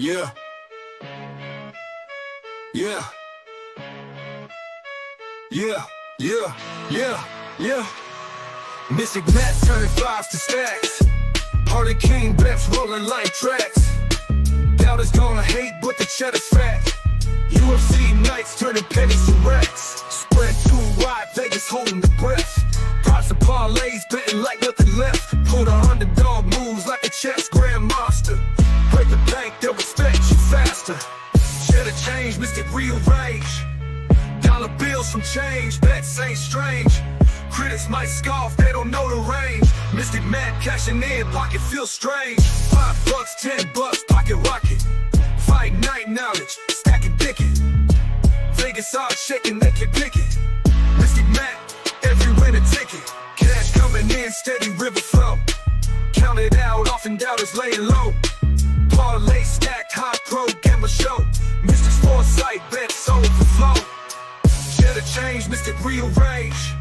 Yeah. Yeah. Yeah. Yeah. Yeah. Yeah. Mystic Matt turned fives to stacks. Harley King bets rolling like tracks. Doubters gonna hate, but the cheddar's fat. UFC nights turning pennies to racks. Spread too wide, Vegas holding the breath. Props and parlays betting like nothing left. Pull the underdog moves like a chess grandmaster. Break the bank, they'll respect you faster. Cheddar change, mystic rearrange. Dollar bills from change, bets ain't strange. Critics might scoff, they don't know the range. Mystic Matt cashing in, pocket feels strange. $5, $10, pocket rocket. Fight night knowledge, stacking ticket. Vegas odds shaking, they can pick it. Mystic Matt, every win a ticket. Cash coming in, steady river flow. Count it out, often doubters laying low. Parlay stacked, high pro, gamma show. Mystic's foresight, bets overflow. Cheddar change, mystic rearrange.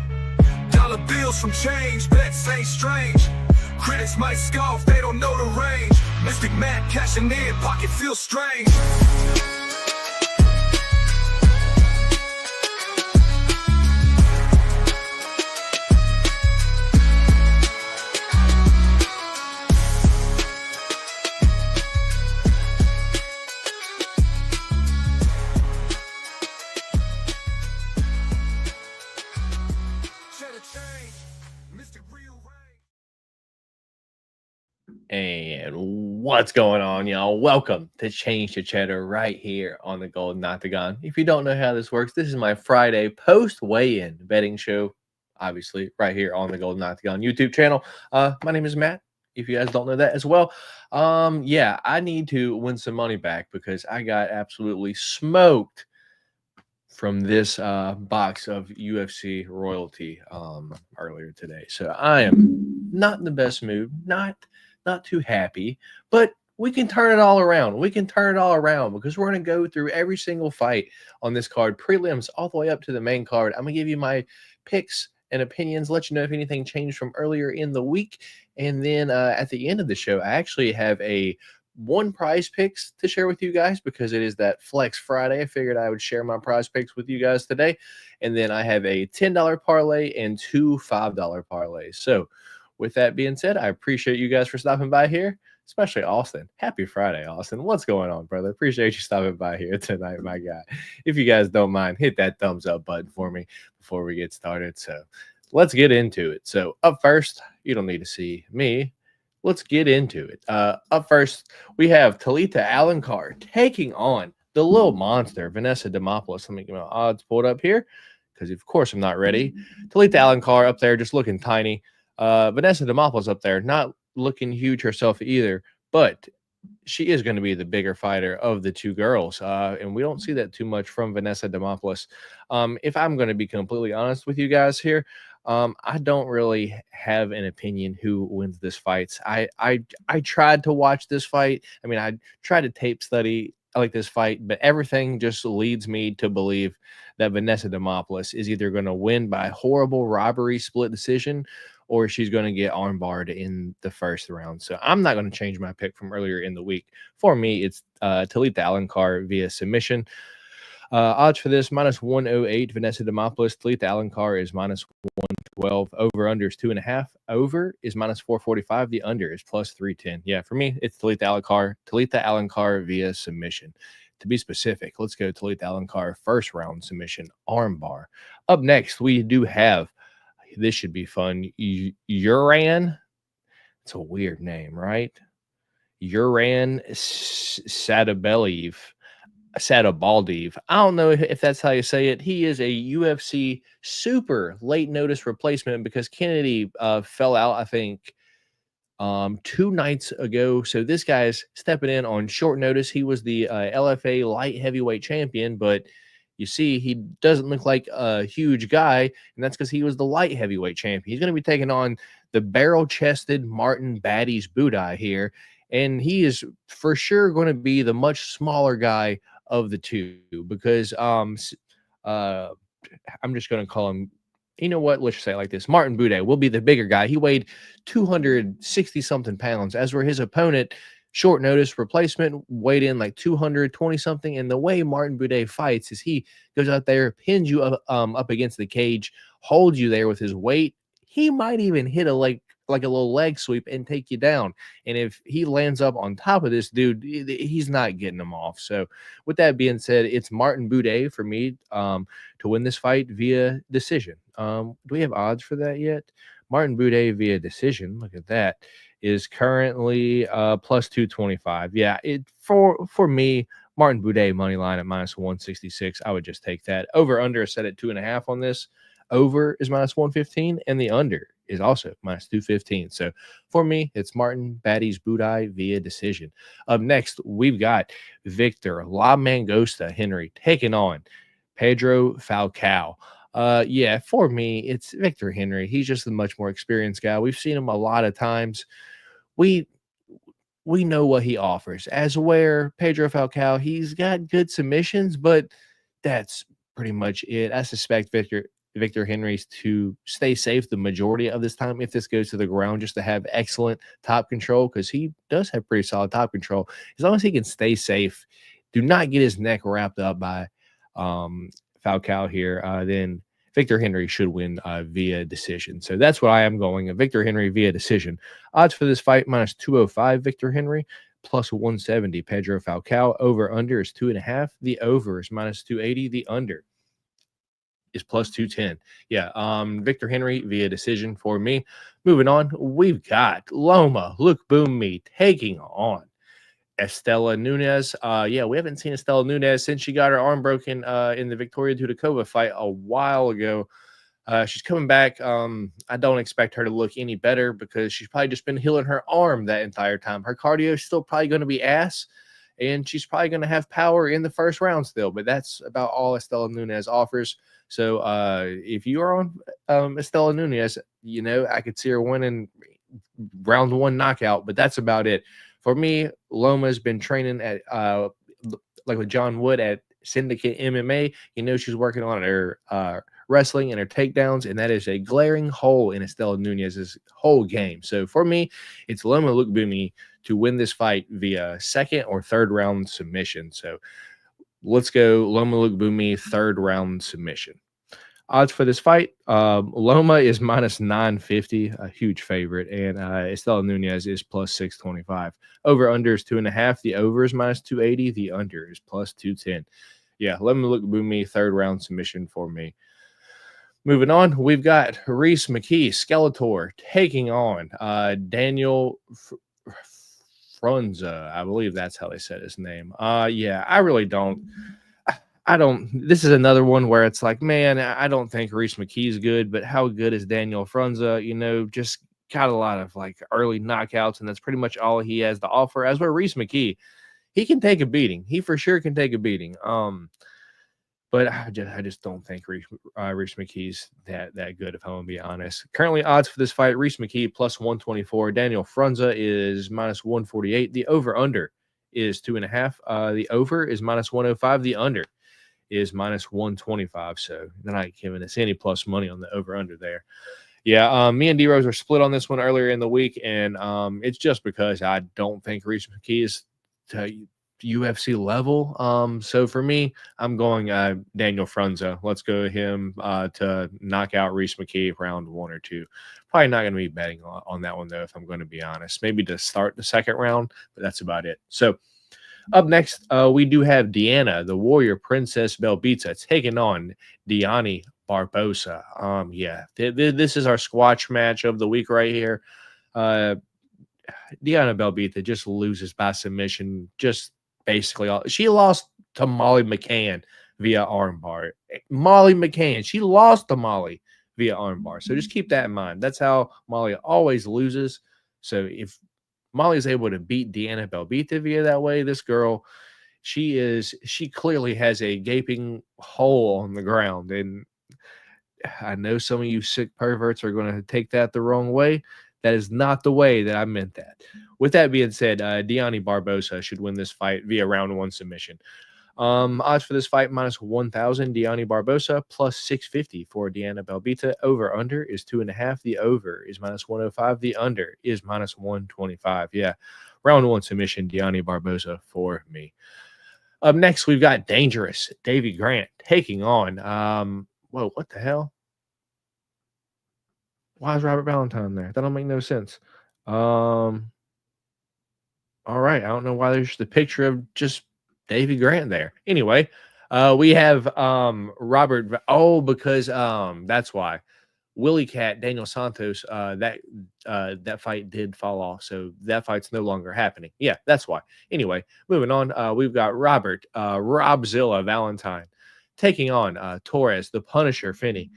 Dollar bills from change, bets ain't strange. Critics might scoff, they don't know the range. Mystic Matt cashing in, pocket feels strange. And what's going on, y'all? Welcome to Change to Cheddar right here on the Golden Octagon. If you don't know how this works, this is my Friday post weigh-in betting show, obviously, right here on the Golden Octagon YouTube channel. My name is Matt, if you guys don't know that as well. Yeah, I need to win some money back because I got absolutely smoked from this box of UFC royalty earlier today. So I am not in the best mood, not too happy, but we can turn it all around. We can turn it all around because we're going to go through every single fight on this card, prelims all the way up to the main card. I'm going to give you my picks and opinions, let you know if anything changed from earlier in the week. And then at the end of the show, I actually have one prize picks to share with you guys because it is that Flex Friday. I figured I would share my prize picks with you guys today. And then I have a $10 parlay and two $5 parlays. So with that being said, I appreciate you guys for stopping by here, especially Austin. Happy Friday, Austin. What's going on, brother? Appreciate you stopping by here tonight, my guy. If you guys don't mind, hit that thumbs up button for me before we get started. So let's get into it. So up first, you don't need to see me. Let's get into it. Up first, we have Talita Alencar taking on the little monster, Vanessa Demopoulos. Let me get my odds pulled up here because, of course, I'm not ready. Talita Alencar up there just looking tiny. Vanessa Demopoulos up there, not looking huge herself either, but she is going to be the bigger fighter of the two girls. And we don't see that too much from Vanessa Demopoulos. If I'm going to be completely honest with you guys here, I don't really have an opinion who wins this fight. I tried to watch this fight. I mean, I tried to tape study like this fight, but everything just leads me to believe that Vanessa Demopoulos is either going to win by horrible robbery split decision or she's going to get armbarred in the first round. So I'm not going to change my pick from earlier in the week. For me, it's Talita Alencar via submission. Odds for this, minus 108, Vanessa Demopoulos. Talita Alencar is minus 112. Over-under is 2.5. Over is minus 445. The under is plus 310. Yeah, for me, it's Talita Alencar via submission. To be specific, let's go Talita Alencar first round submission armbar. Up next, we do have, this should be fun, Uran. It's a weird name, right? Uran Sadabaliev. I don't know if that's how you say it. He is a UFC super late notice replacement because Kennedy fell out, I think, 2 nights ago. So this guy's stepping in on short notice. He was the LFA light heavyweight champion, but you see, he doesn't look like a huge guy, and that's because he was the light heavyweight champion. He's going to be taking on the barrel-chested Martin Baddies Budai here, and he is for sure going to be the much smaller guy of the two because I'm just going to call him, you know what, let's just say it like this. Martin Budai will be the bigger guy. He weighed 260-something pounds, as were his opponent, short notice replacement, weighed in like 220 something. And the way Martin Buday fights is he goes out there, pins you up against the cage, holds you there with his weight. He might even hit like a little leg sweep and take you down. And if he lands up on top of this dude, he's not getting him off. So with that being said, it's Martin Buday for me to win this fight via decision. Do we have odds for that yet? Martin Buday via decision. Look at that. Is currently plus 225. Yeah, it for me, Martin Buday money line at minus 166. I would just take that. Over under is set at 2.5 on this. Over is minus 115, and the under is also minus 215. So for me, it's Martin Baddies Buday via decision. Up next, we've got Victor La Mangosta Henry taking on Pedro Falcao. Yeah, for me, it's Victor Henry. He's just a much more experienced guy. We've seen him a lot of times. We know what he offers. As where Pedro Falcao, he's got good submissions, but that's pretty much it. I suspect Victor Henry's to stay safe the majority of this time if this goes to the ground, just to have excellent top control, because he does have pretty solid top control. As long as he can stay safe, do not get his neck wrapped up by Falcao here, then Victor Henry should win via decision. So that's what I am going. Victor Henry via decision. Odds for this fight, minus 205 Victor Henry, plus 170 Pedro Falcao. Over under is 2.5. The over is minus 280. The under is plus 210. Yeah, Victor Henry via decision for me. Moving on, we've got Loma Lookboonmee taking on Estela Nunes. Yeah, we haven't seen Estela Nunes since she got her arm broken in the Victoria Dudakova fight a while ago. She's coming back. I don't expect her to look any better because she's probably just been healing her arm that entire time. Her cardio is still probably going to be ass, and she's probably going to have power in the first round still, but that's about all Estela Nunes offers. So if you are on Estela Nunes, you know, I could see her winning round one knockout, but that's about it. For me, Loma's been training at like with John Wood at Syndicate MMA. You know, she's working on her wrestling and her takedowns, and that is a glaring hole in Estela Nunes's whole game. So for me, it's Loma Lookboonmee to win this fight via second or third round submission. So let's go Loma Lookboonmee third round submission. Odds for this fight, Loma is minus 950, a huge favorite, and Estela Nunes is plus 625. Over under is 2.5. The over is minus 280. The under is plus 210. Yeah, Loma Lookboonmee third round submission for me. Moving on, we've got Rhys McKee, Skeletor, taking on Daniel Frunza. I believe that's how they said his name. Yeah, I really don't. This is another one where it's like, man, I don't think Rhys McKee's good, but how good is Daniel Frunza? You know, just got a lot of like early knockouts, and that's pretty much all he has to offer. As where Rhys McKee, he can take a beating. He for sure can take a beating. But I just don't think Rhys McKee's that good, if I'm going to be honest. Currently, odds for this fight, Rhys McKee plus 124. Daniel Frunza is minus 148. The over-under is 2.5. The over is minus 105. The under is minus 125. So they're not giving us any plus money on the over-under there. Yeah, me and D-Rose are split on this one earlier in the week, and it's just because I don't think Rhys McKee is to UFC level. So for me, I'm going Daniel Frunza. Let's go him to knock out Rhys McKee round 1 or 2. Probably not going to be betting on that one, though, if I'm going to be honest. Maybe to start the second round, but that's about it. So up next, we do have Deanna, the Warrior Princess Belbita, taking on Deanna Barbosa. Yeah, this is our squash match of the week right here. Deanna Belbita just loses by submission. Just basically she lost to Molly McCann via armbar. Molly McCann, she lost to Molly via armbar. So just keep that in mind. That's how Molly always loses. So if Molly is able to beat Deanna Belbita via that way, this girl, she clearly has a gaping hole on the ground. And I know some of you sick perverts are going to take that the wrong way. That is not the way that I meant that. With that being said, Deanna Barbosa should win this fight via round 1 submission. Odds for this fight, minus 1,000, Deanna Barbosa, plus 650 for Deanna Belbita. Over-under is 2.5. The over is minus 105. The under is minus 125. Yeah, Round 1 submission, Deani Barboza for me. Up next, we've got Dangerous Davy Grant taking on whoa, what the hell? Why is Robert Valentine there? That don't make no sense. All right, I don't know why there's the picture of just Davy Grant there. Anyway, we have Robert. Oh, because that's why Willie Cat Daniel Santos. That fight did fall off, so that fight's no longer happening. Yeah, that's why. Anyway, moving on. We've got Robert Robzilla Valentine taking on Torres the Punisher Finney.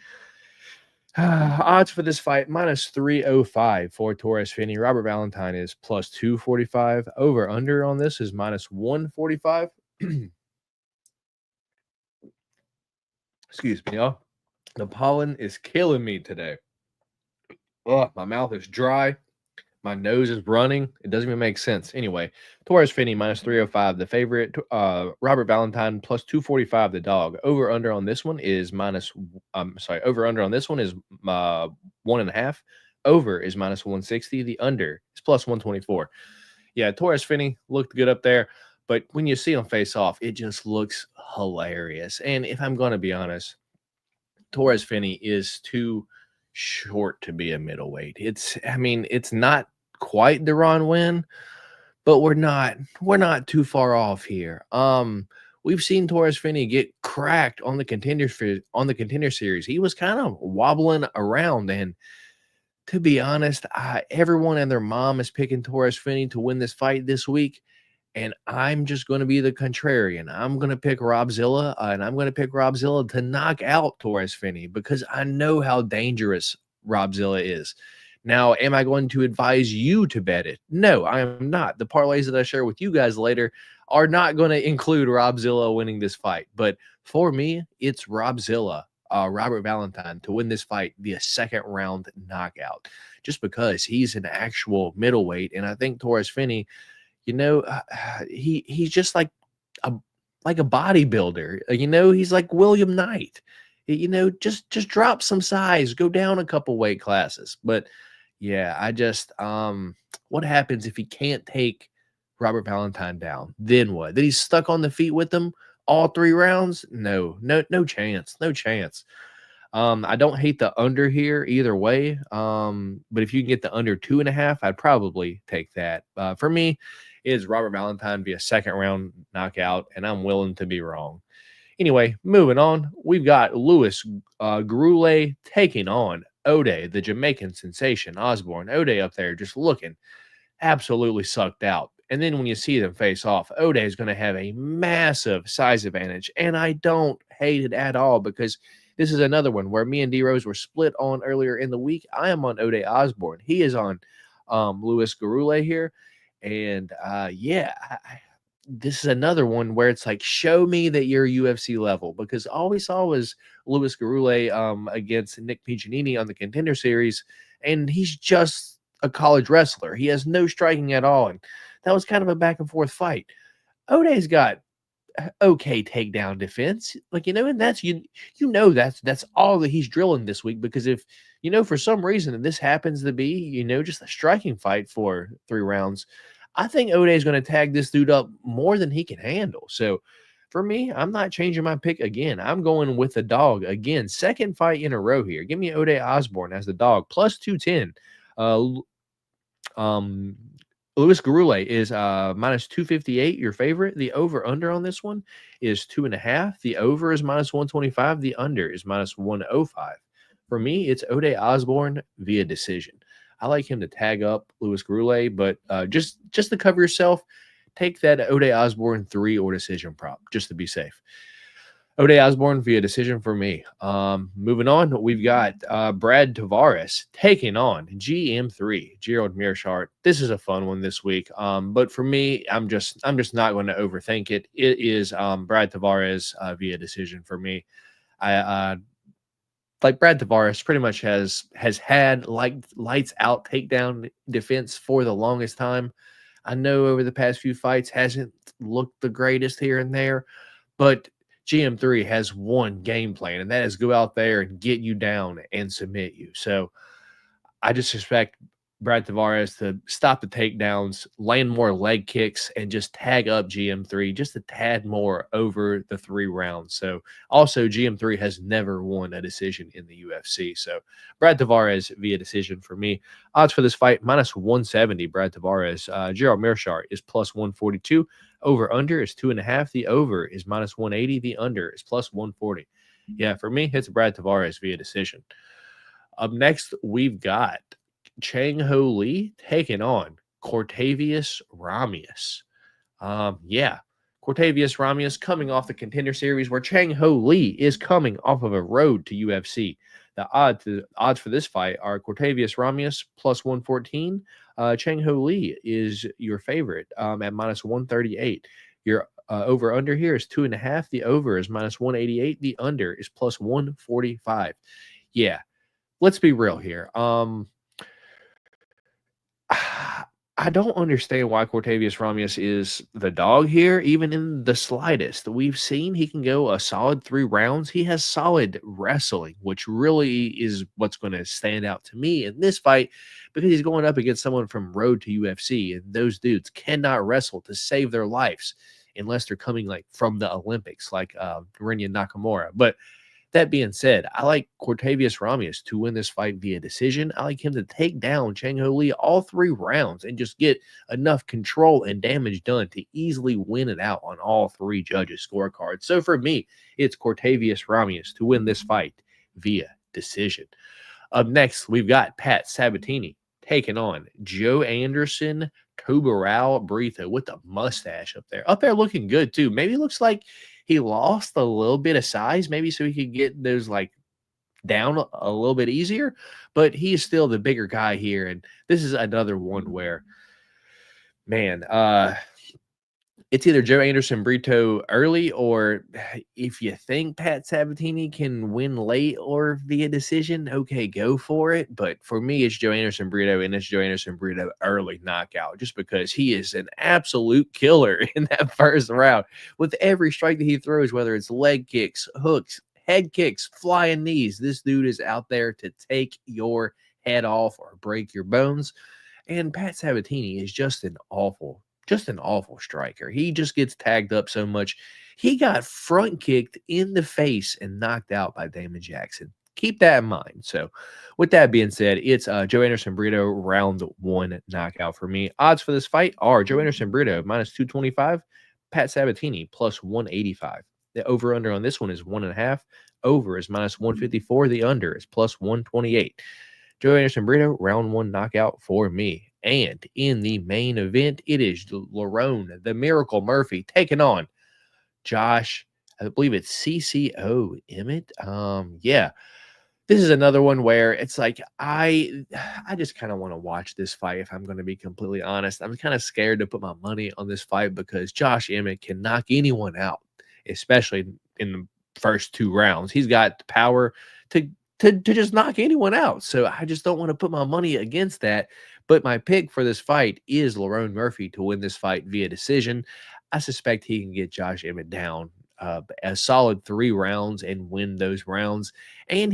Odds for this fight -305 for Torres Finney. Robert Valentine is +245. Over under on this is -145. Excuse me, y'all. The pollen is killing me today. Oh, my mouth is dry. My nose is running. It doesn't even make sense. Anyway, Torres Finney -305, the favorite. Robert Valentine +245, the dog. Over under on this one is over under on this one is 1.5. Over is -160. The under is +124. Yeah, Torres Finney looked good up there, but when you see him face off, it just looks hilarious. And if I'm going to be honest, Torres Finney is too short to be a middleweight. It's not quite Deron Win, but we're not too far off here. We've seen Torres Finney get cracked on the contender series. He was kind of wobbling around, and to be honest, everyone and their mom is picking Torres Finney to win this fight this week. And I'm just going to be the contrarian. I'm going to pick Robzilla, and I'm going to pick Robzilla to knock out Torres Finney because I know how dangerous Robzilla is. Now, am I going to advise you to bet it? No, I am not. The parlays that I share with you guys later are not going to include Robzilla winning this fight. But for me, it's Robzilla, Robert Valentine, to win this fight via second round knockout, just because he's an actual middleweight. And I think Torres Finney, he's just like a bodybuilder. He's like William Knight. Just drop some size, go down a couple weight classes. But yeah, I just what happens if he can't take Robert Valentine down? Then what? Then he's stuck on the feet with him all 3 rounds? No chance. No chance. I don't hate the under here either way. But if you can get the under 2.5, I'd probably take that. For me, is Robert Valentine via second round knockout, and I'm willing to be wrong. Anyway, moving on, we've got Louis Goulet taking on Ode, the Jamaican sensation, Osborne. Ode up there just looking absolutely sucked out. And then when you see them face off, Ode is going to have a massive size advantage, and I don't hate it at all because this is another one where me and D-Rose were split on earlier in the week. I am on Ode Osborne. He is on Louis Goulet here. And this is another one where it's like, show me that you're UFC level, because all we saw was Louis Goulet against Nick Piccinini on the Contender Series, and he's just a college wrestler. He has no striking at all, and that was kind of a back and forth fight. Ode's got okay takedown defense, and that's that's all that he's drilling this week, because if for some reason this happens to be just a striking fight for 3 rounds, I think Ode is going to tag this dude up more than he can handle. So for me, I'm not changing my pick again. I'm going with the dog again. Second fight in a row here. Give me Ode Osborne as the dog, +210. Louis Goulet is -258, your favorite. The over-under on this one is 2.5. The over is -125. The under is -105. For me, it's Ode Osborne via decision. I like him to tag up Louis Goulet, but just to cover yourself, take that Ode Osborne 3 or decision prop, just to be safe. Ode Osborne via decision for me. Moving on, we've got Brad Tavares taking on GM3, Gerald Meerschaert. This is a fun one this week. But for me, I'm just not going to overthink it. It is Brad Tavares via decision for me. I like Brad Tavares pretty much has had lights out takedown defense for the longest time. I know over the past few fights hasn't looked the greatest here and there, but GM3 has one game plan, and that is go out there and get you down and submit you. So I just suspect Brad Tavares to stop the takedowns, land more leg kicks, and just tag up GM3 just a tad more over the 3 rounds. So also GM3 has never won a decision in the UFC. So Brad Tavares via decision for me. Odds for this fight, minus 170, Brad Tavares. Gerald Meerschaert is plus 142. Over under is 2.5. The over is minus 180. The under is plus 140. Yeah, for me, it's Brad Tavares via decision. Up next, we've got Chang Ho Lee taking on Cortavius Ramius. Cortavius Ramius coming off the Contender Series where Chang Ho Lee is coming off of a road to UFC. The odds for this fight are Cortavius Ramius plus 114. Chang Ho Lee is your favorite at minus 138. Your over under here is 2.5. The over is minus 188. The under is plus 145. Yeah, let's be real here. I don't understand why Cortavius Ramius is the dog here, even in the slightest. We've seen he can go a solid 3 rounds. He has solid wrestling, which really is what's going to stand out to me in this fight because he's going up against someone from road to UFC, and those dudes cannot wrestle to save their lives unless they're coming like from the Olympics, like Rinya Nakamura. But that being said, I like Cortavius Ramius to win this fight via decision. I like him to take down Chang Ho Lee all 3 rounds and just get enough control and damage done to easily win it out on all 3 judges' scorecards. So for me, it's Cortavius Ramius to win this fight via decision. Up next, we've got Pat Sabatini taking on Joe Anderson Tubarão Brito with the mustache up there. Up there looking good too. Maybe it looks like he lost a little bit of size, maybe so he could get those like down a little bit easier, but he is still the bigger guy here. And this is another one where, man, it's either Joe Anderson Brito early, or if you think Pat Sabatini can win late or via decision, okay, go for it. But for me, it's Joe Anderson Brito, and it's Joe Anderson Brito early knockout, just because he is an absolute killer in that first round. With every strike that he throws, whether it's leg kicks, hooks, head kicks, flying knees, this dude is out there to take your head off or break your bones. And Pat Sabatini is just an awful striker. He just gets tagged up so much. He got front kicked in the face and knocked out by Damon Jackson. Keep that in mind. So with that being said, it's Joe Anderson Brito round 1 knockout for me. Odds for this fight are Joe Anderson Brito minus 225, Pat Sabatini plus 185. The over under on this one is 1.5. Over is minus 154. The under is plus 128. Joe Anderson Brito round 1 knockout for me. And in the main event, it is Lerone, the Miracle Murphy, taking on Josh, I believe it's CCO Emmett. This is another one where it's like I just kind of want to watch this fight, if I'm going to be completely honest. I'm kind of scared to put my money on this fight because Josh Emmett can knock anyone out, especially in the first 2 rounds. He's got the power to just knock anyone out. So I just don't want to put my money against that. But my pick for this fight is Lerone Murphy to win this fight via decision. I suspect he can get Josh Emmett down a solid 3 rounds and win those rounds. And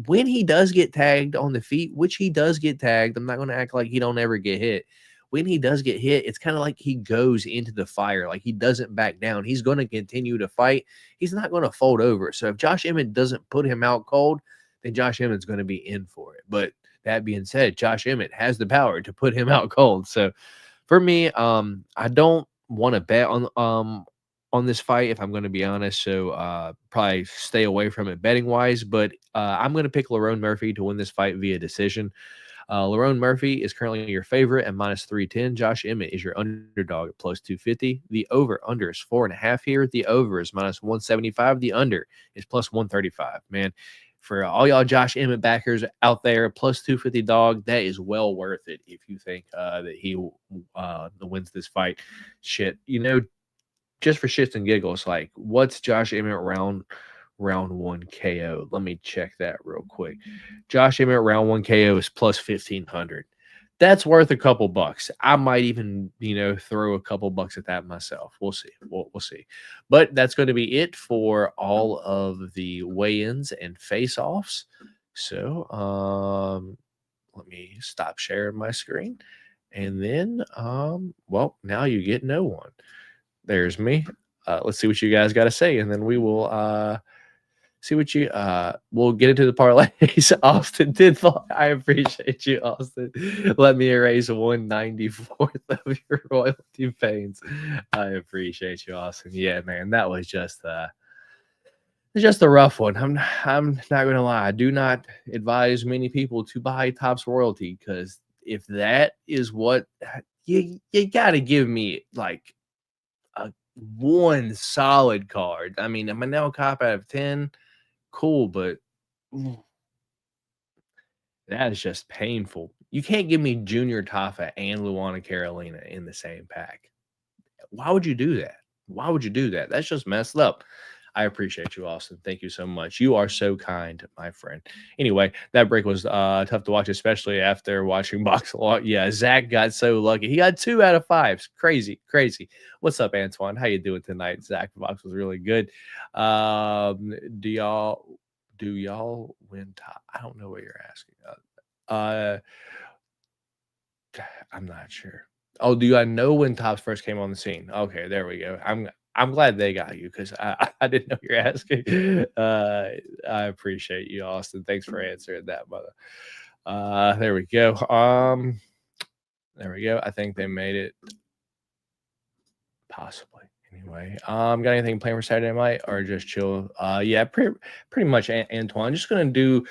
when he does get tagged on the feet, which he does get tagged, I'm not going to act like he don't ever get hit. When he does get hit, it's kind of like he goes into the fire. Like he doesn't back down. He's going to continue to fight. He's not going to fold over. So if Josh Emmett doesn't put him out cold, then Josh Emmett's going to be in for it. But that being said, Josh Emmett has the power to put him out cold. So for me, I don't want to bet on this fight, if I'm going to be honest. So probably stay away from it betting wise. But I'm going to pick Lerone Murphy to win this fight via decision. Lerone Murphy is currently your favorite at minus 310. Josh Emmett is your underdog at plus 250. The over-under is 4.5 here. The over is minus 175. The under is plus 135. Man, for all y'all Josh Emmett backers out there, plus 250 dog, that is well worth it if you think that he wins this fight. Shit, just for shits and giggles, like, what's Josh Emmett round 1 KO? Let me check that real quick. Josh Emmett round 1 KO is plus 1,500. That's worth a couple bucks. I might even, throw a couple bucks at that myself. We'll see. We'll see. But that's going to be it for all of the weigh-ins and face-offs. So, let me stop sharing my screen. And then, well, now you get no one. There's me. Let's see what you guys got to say, and then we will see what you we'll get into the parlays. Austin did fall. I appreciate you, Austin. Let me erase 194th of your royalty pains. I appreciate you, Austin. Yeah, man, that was just a rough one. I'm not gonna lie. I do not advise many people to buy Topps royalty, because if that is what you gotta give me, like a one solid card. I mean, a Manel Cop out of 10, cool, but that is just painful. You can't give me Junior Taffa and Luana Carolina in the same pack. Why would you do that? Why would you do that? That's just messed up. I appreciate you, Austin. Thank you so much. You are so kind, my friend. Anyway, that break was tough to watch, especially after watching box a lot. Yeah, Zach got so lucky. He got 2 out of 5. Crazy, crazy. What's up, Antoine? How you doing tonight? Zach, the box was really good. Do y'all win top? I don't know what you're asking. I'm not sure. Oh, do I know when Topps first came on the scene? Okay, there we go. I'm glad they got you, because I didn't know you're asking. I appreciate you, Austin. Thanks for answering that, brother. There we go. There we go. I think they made it. Possibly. Anyway, got anything planned for Saturday night, or just chill? Yeah, pretty much, Antoine. Just gonna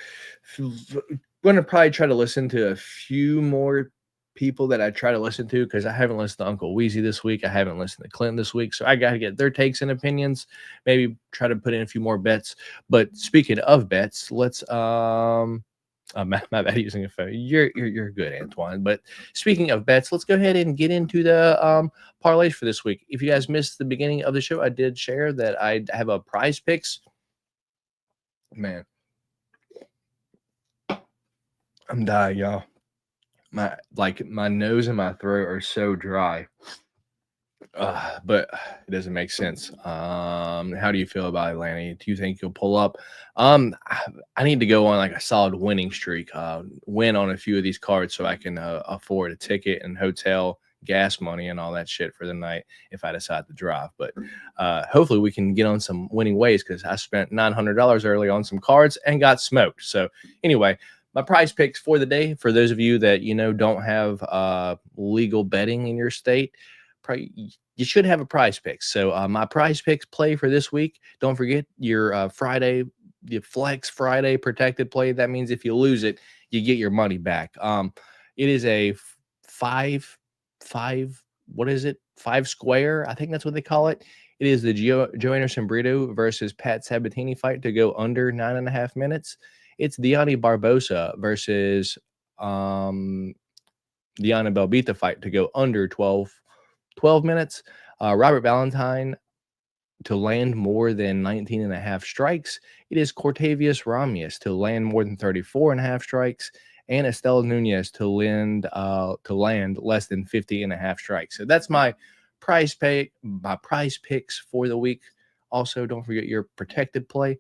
probably try to listen to a few more people that I try to listen to, because I haven't listened to Uncle Weezy this week. I haven't listened to Clinton this week, so I got to get their takes and opinions. Maybe try to put in a few more bets. But speaking of bets, let's my bad, using a phone. You're good, Antoine. But speaking of bets, let's go ahead and get into the parlays for this week. If you guys missed the beginning of the show, I did share that I have a prize picks. Man, I'm dying, y'all. My nose and my throat are so dry. But it doesn't make sense. How do you feel about Atlanta? Do you think you'll pull up? I need to go on like a solid winning streak, win on a few of these cards, so I can afford a ticket and hotel, gas money, and all that shit for the night if I decide to drive. But hopefully we can get on some winning ways, because I spent $900 early on some cards and got smoked. So anyway, my prize picks for the day, for those of you that don't have legal betting in your state, you should have a prize pick. So my prize picks play for this week. Don't forget your Friday, your Flex Friday protected play. That means if you lose it, you get your money back. It is a five. What is it? 5 square. I think that's what they call it. It is the Joe Anderson Brito versus Pat Sabatini fight to go under 9.5 minutes. It's Deani Barbosa versus Diana Belbita fight to go under 12 minutes. Robert Valentine to land more than 19.5 strikes. It is Cortavius Ramius to land more than 34.5 strikes, and Estelle Nunez to land less than 50.5 strikes. So that's my prize picks for the week. Also, don't forget your protected play.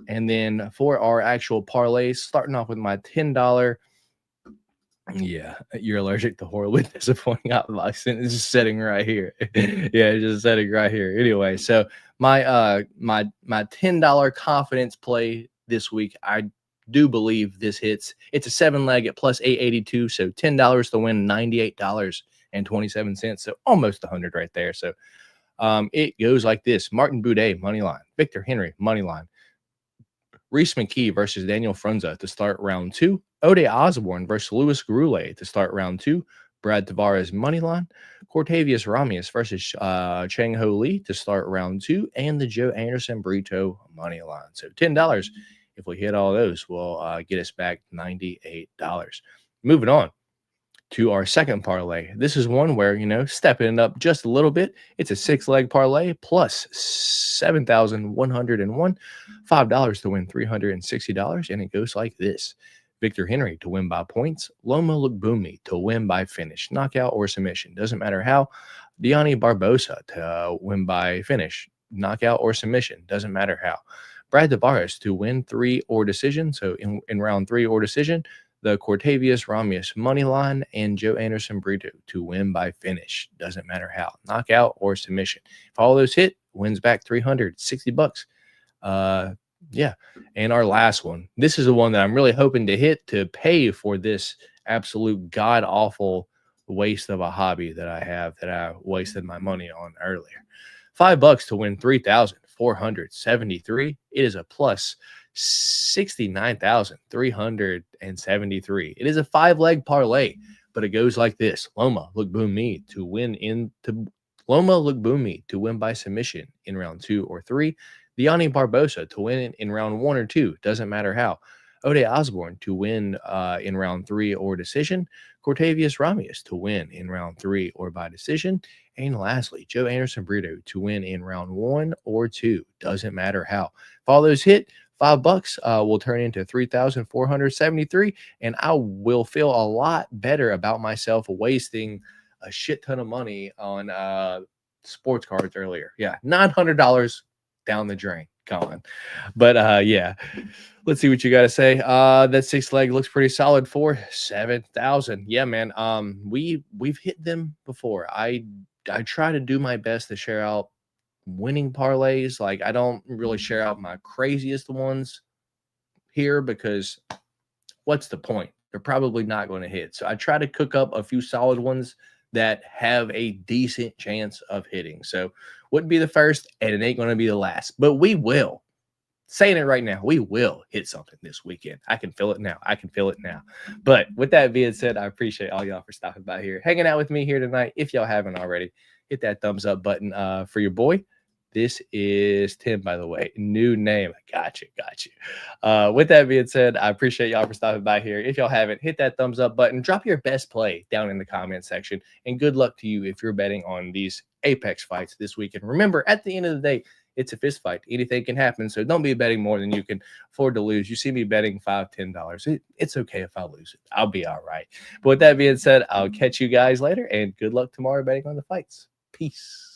And then for our actual parlays, starting off with my $10. Yeah, you're allergic to horribly disappointing option. It's just sitting right here. Yeah, it's just sitting right here. Anyway, so my $10 confidence play this week, I do believe this hits. It's a 7-leg at plus 882, so $10 to win $98.27. So almost 100 right there. So it goes like this: Martin Boudet money line, Victor Henry money line, Reese McKee versus Daniel Frunza to start round 2. Ode Osborne versus Louis Goulet to start round 2. Brad Tavares moneyline. Cortavius Ramius versus Chang Ho Lee to start round 2. And the Joe Anderson Brito moneyline. So $10. If we hit all those, we'll get us back $98. Moving on to our second parlay. This is one where, stepping it up just a little bit. It's a 6-leg parlay plus 7,101, $5 to win $360. And it goes like this: Victor Henry to win by points, Loma Lukbumi to win by finish, knockout or submission, doesn't matter how. Deani Barbosa to win by finish, knockout or submission, doesn't matter how. Brad Tavares to win 3 or decision, so in round 3 or decision. the Cortavius Ramius money line, and Joe Anderson Brito to win by finish. Doesn't matter how, knockout or submission. If all those hit, wins back $360. Yeah. And our last one. This is the one that I'm really hoping to hit to pay for this absolute god awful waste of a hobby that I have that I wasted my money on earlier. $5 to win 3,473. It is a plus 69,373. It is a 5-leg parlay, but it goes like this: Loma Lookboonmee to win by submission in round 2 or 3. Deani Barbosa to win in round 1 or 2, doesn't matter how. Ode Osborne to win in round 3 or decision. Cortavius Ramius to win in round 3 or by decision. And lastly, Joe Anderson Brito to win in round 1 or 2, doesn't matter how. If all those hit, $5 will turn into 3,473, and I will feel a lot better about myself wasting a shit ton of money on sports cards earlier. Yeah, $900 down the drain. Gone. But yeah, let's see what you got to say. That 6 leg looks pretty solid for 7,000. Yeah, man. We've hit them before. I try to do my best to share out winning parlays. Like, I don't really share out my craziest ones here because what's the point? They're probably not going to hit. So I try to cook up a few solid ones that have a decent chance of hitting. So wouldn't be the first, and it ain't going to be the last, but we will. Saying it right now, we will hit something this weekend. I can feel it now. But with that being said, I appreciate all y'all for stopping by here, hanging out with me here tonight. If y'all haven't already, hit that thumbs up button for your boy. This is Tim, by the way. New name. Got you. With that being said, I appreciate y'all for stopping by here. If y'all haven't, hit that thumbs up button. Drop your best play down in the comment section. And good luck to you if you're betting on these Apex fights this weekend. Remember, at the end of the day, it's a fist fight. Anything can happen. So don't be betting more than you can afford to lose. You see me betting $5, $10. It's okay if I lose it. I'll be all right. But with that being said, I'll catch you guys later. And good luck tomorrow betting on the fights. Peace.